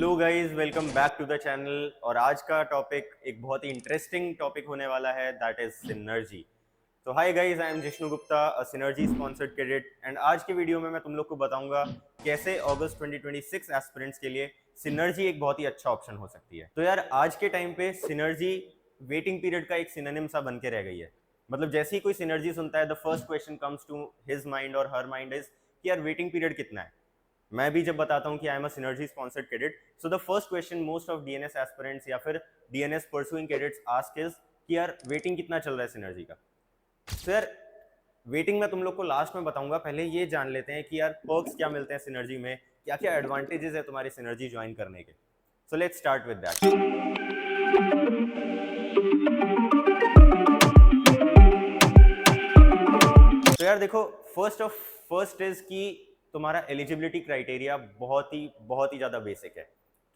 Hello guys, welcome back to the channel. और आज का टॉपिक एक बहुत ही इंटरेस्टिंग टॉपिक होने वाला है, दैट इज सिनर्जी। तो hi guys, I am Jishnu Gupta, a Synergy sponsored cadet, and आज के वीडियो में मैं तुम लोग को बताऊंगा कैसे अगस्त 2026 एस्पिरेंट्स के लिए सिनर्जी एक बहुत ही अच्छा ऑप्शन हो सकती है। तो यार, आज के टाइम पे सिनर्जी वेटिंग पीरियड का एक सिनोनिम सा बन के रह गई है। मतलब जैसे ही कोई सिनर्जी सुनता है, the first question comes to his mind और हर माइंड इज कि यार वेटिंग पीरियड कितना है। मैं भी जब बताता हूँ कि I am a Synergy sponsored cadet, so the first question most of DNS aspirants या फिर DNS pursuing cadets ask is कि यार वेटिंग कितना चल रहा है सिनर्जी का। तो यार वेटिंग मैं तुम लोग को लास्ट में बताऊंगा, पहले ये जान लेते हैं कि यार पर्क्स क्या मिलते हैं सिनर्जी में, क्या क्या एडवांटेजेस है तुम्हारी सिनर्जी ज्वाइन करने के। So let's start with that. तो यार देखो, फर्स्ट इज कि तुम्हारा एलिजिबिलिटी क्राइटेरिया बहुत ही ज्यादा बेसिक है।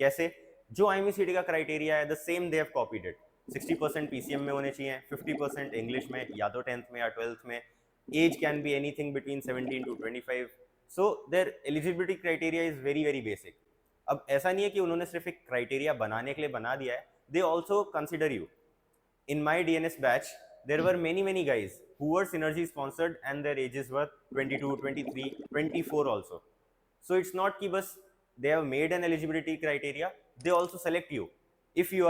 कैसे? जो आईएमसीडी का क्राइटेरिया है, the same they have copied it. 60% PCM में होने चाहिए, 50% इंग्लिश में, या तो 10th में या 12th में। Age can be anything between 17 to 25। So their eligibility criteria is very very basic. अब ऐसा नहीं है कि उन्होंने सिर्फ एक क्राइटेरिया बनाने के लिए बना दिया है, they also consider you. In my DNS batch, there were many guys who were Synergy sponsored and their ages were 22, 23, 24 also. So it's not कि बस they have made an eligibility criteria, they also select you. If you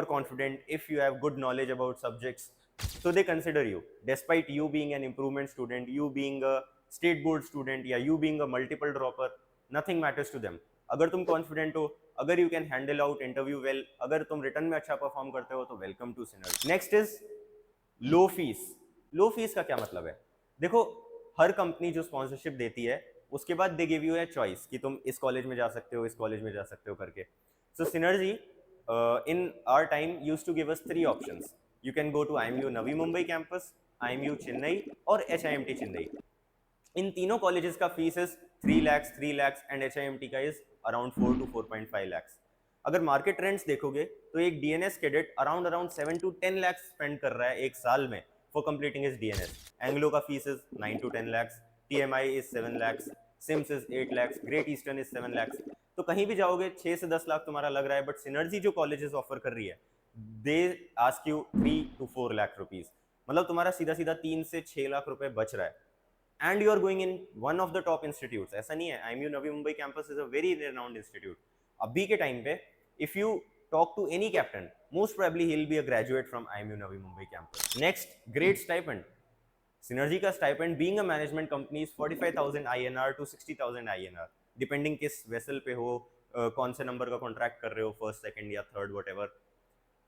are confident, if you have good knowledge about subjects, so they consider you. Despite you being an improvement student, you being a state board student, या you being a multiple dropper, nothing matters to them. अगर तुम confident हो, अगर you can handle out interview well, अगर तुम return में अच्छा perform करते हो, तो welcome to Synergy. Next is low fees. Low fees का क्या मतलब है? देखो, हर कंपनी जो स्पॉन्सरशिप देती है, उसके बाद they give U a choice कि तुम इस कॉलेज में जा सकते हो, इस कॉलेज में जा सकते हो करके। So Synergy in our time used to give us 3 options. You can go to IMU Navi Mumbai campus, IMU Chennai और एचआईएमटी चेन्नई। इन तीनों कॉलेजेस का fees is 3 lakhs and HIMT का इज अराउंड 4 to 4.5 lakhs। अगर मार्केट ट्रेंड्स देखोगे तो एक DNS cadet around 7 to 10 lakhs spend कर रहा है एक साल में for completing is DNS. Anglo का fees is 9 to 10 lakhs, TMI is 7 lakhs, SIMS is 8 lakhs, Great Eastern is 7 lakhs। तो कहीं भी जाओगे 6 से 10 लाख तुम्हारा लग रहा है, बट सिनर्जी जो कॉलेजेस ऑफर कर रही है, they ask you 3 to 4 lakh rupees. मतलब तुम्हारा सीधा सीधा 3 से 6 लाख रुपए बच रहा है, and you are going in one of the top institutes. ऐसा नहीं है, IMU Navi Mumbai campus is a very renowned institute. अभी के टाइम पे if you talk to any captain, most probably he will be a graduate from IMU Navi Mumbai campus. Next, great stipend. Synergy का stipend being a management company is 45,000 INR to 60,000 INR, depending किस vessel पे हो, कौन से number का contract कर रहे हो, फर्स्ट, सेकंड या थर्ड, वट।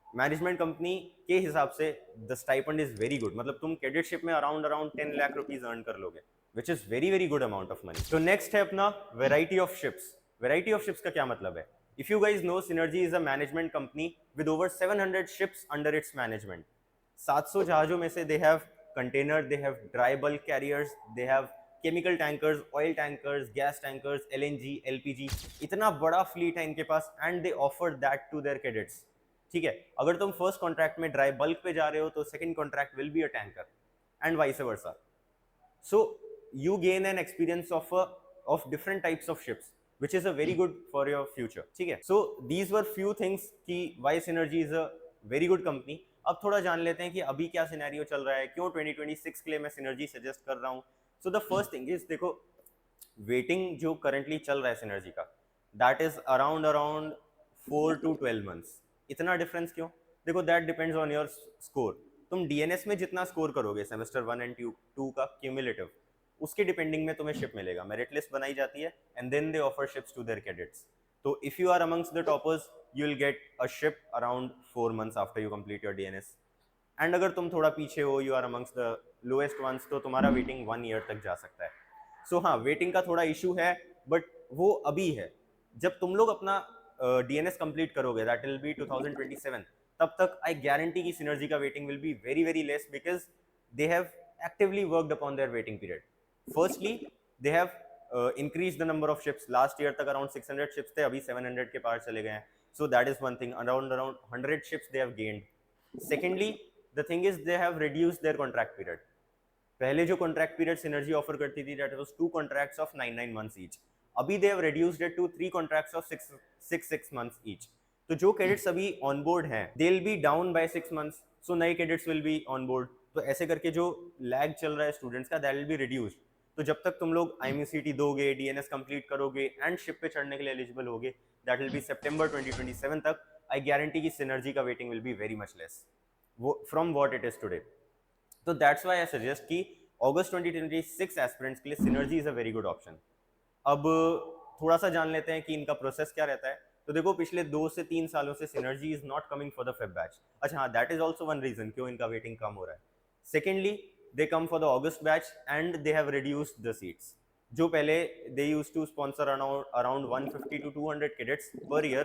मैनेजमेंट कंपनी के हिसाब से the stipend is very good. मतलब तुम कैडेटशिप में अराउंड 10 लाख रुपीज अर्न कर लोगे, which is very very good amount of money. तो नेक्स्ट है अपना variety of ships. Variety of ships का क्या मतलब है? If you guys know, Synergy is a management company with over 700 ships under its management. 700 जहाजों में से they have container, they have dry bulk carriers, they have chemical tankers, oil tankers, gas tankers, LNG, LPG. इतना बड़ा fleet है इनके पास, and they offer that to their cadets. ठीक है, अगर तुम फर्स्ट कॉन्ट्रैक्ट में ड्राई बल्क पे जा रहे हो, तो second contract will be a tanker, and vice versa. So you gain an experience of different types of ships, which is a very good for your future। ठीक है, so these were few things कि why synergy is a very good company। अब थोड़ा जान लेते हैं कि अभी क्या सिनेरियो चल रहा है, क्यों 2026 के लिए मैं सिनर्जी सजेस्ट कर रहा हूँ। So the first thing is, देखो, वेटिंग जो करंटली चल रहा है सिनर्जी का, that is around 4 to 12 months। इतना डिफरेंस क्यों? देखो, that depends on your score. तुम डीएनएस में जितना स्कोर करोगे सेमेस्टर 1 and 2 का क्यूमुलेटिव, उसके डिपेंडिंग में तुम्हें शिप मिलेगा। मेरिट लिस्ट बनाई जाती है and then they offer ships to their cadets. तो if you are amongst the toppers, you will get a ship around 4 months after you complete your DNS. And अगर तुम थोड़ा पीछे हो, you are amongst the lowest ones, तो तुम्हारा waiting 1 year तक जा सकता है। सो हाँ, वेटिंग का थोड़ा इशू है, बट वो अभी है। जब तुम लोग अपना डीएनएस कंप्लीट करोगे, दैट विल बी 2027, तब तक आई गारंटी की सिनर्जी का waiting will be very very less, because they have actively worked upon their waiting period. Firstly, they have increase the number of ships. Last year तक around 600 ships थे, अभी 700 के पार चले गए हैं। So that is one thing, around 100 ships they have gained. Secondly, the thing is they have reduced their contract period. पहले जो contract period Synergy offer करती थी, that was 2 contracts of 9 months each. अभी they have reduced it to 3 contracts of 6 months each. तो जो cadets अभी on board हैं they will be down by 6 months, सो नए cadets will be on board. तो ऐसे करके जो लैग चल रहा है स्टूडेंट्स का दैट विल बी रिड्यूस्ड. तो जब तक तुम लोग IMUCT दोगे, DNS कंप्लीट करोगे एंड शिप पे चढ़ने के लिए एलिजिबल होगे, दैट विल बी सितंबर 2027 तक. आई गारंटी की सिनर्जी का waiting will be very much less from what it is today. तो दैट्स व्हाई आई सजेस्ट कि अगस्त 2026 एस्पिरेंट्स के लिए synergy is a very good option. अब थोड़ा सा जान लेते हैं कि इनका प्रोसेस क्या रहता है. तो देखो पिछले 2 से 3 सालों से Synergy is not coming for the Feb batch. अच्छा हाँ, that is also one reason क्यों इनका वेटिंग कम हो रहा है. Secondly they come for the August batch and they have reduced the seats. जो पहले they used to sponsor around 150 to 200 cadets per year,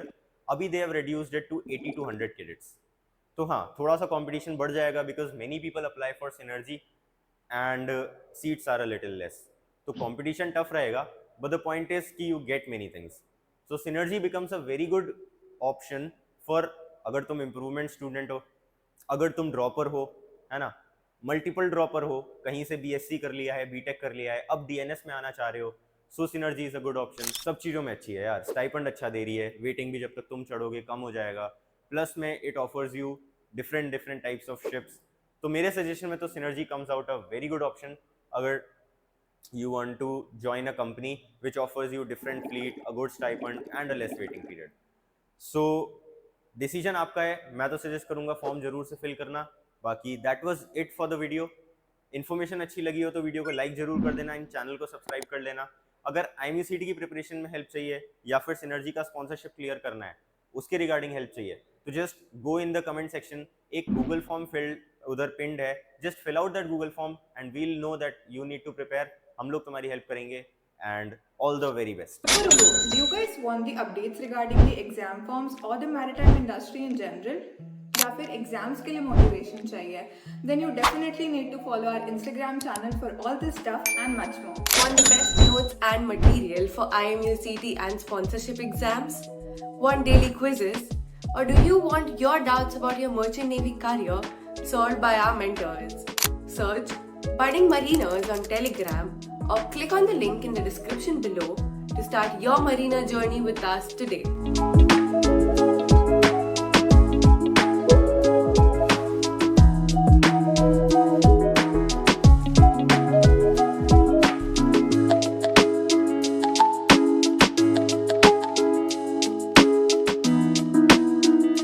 अभी they have reduced it to 80 to 100 cadets. तो हाँ, थोड़ा सा competition बढ़ जाएगा because many people apply for synergy and seats are a little less. तो competition tough रहेगा, but the point is कि you get many things. So synergy becomes a very good option for अगर तुम improvement student हो, अगर तुम dropper हो, है ना, मल्टीपल ड्रॉपर हो, कहीं से BSc कर लिया है, BTech कर लिया है, अब DNS में आना चाह रहे हो, so Synergy is a good option. सब चीज़ों में अच्छी है यार. स्टाइपेंड अच्छा दे रही है, वेटिंग भी जब तक तुम चढ़ोगे कम हो जाएगा, प्लस में it offers you different types of ships. तो मेरे सजेशन में तो synergy comes out a very good option अगर you want to join a company which offers you different fleet, a good stipend and a less waiting period. So decision आपका है. मैं तो suggest करूंगा फॉर्म जरूर से फिल करना. बाकी that was it for the video. Information अच्छी लगी हो तो वीडियो को लाइक जरूर कर देना, इन चैनल को सब्सक्राइब कर लेना. अगर IMUCT की प्रिपरेशन में हेल्प चाहिए या फिर सिनर्जी का स्पॉन्सरशिप क्लियर करना है, उसके रिगार्डिंग हेल्प चाहिए, तो just go in the comment section. एक गूगल फॉर्म फिल्ड उधर पिंड है, just fill out that Google form and we will know that you need to prepare. हम लोग तुम्हारी हेल्प करेंगे and all the very best. Do you guys want the updates regarding the exam forms or the maritime industry in general? या फिर exams के लिए motivation चाहिए? Then you definitely need to follow our Instagram channel for all this stuff and much more. Want the best notes and material for IMUCT and sponsorship exams? Want daily quizzes? Or do you want your doubts about your merchant navy career solved by our mentors? Search Budding Mariners on Telegram or click on the link in the description below to start your marina journey with us today.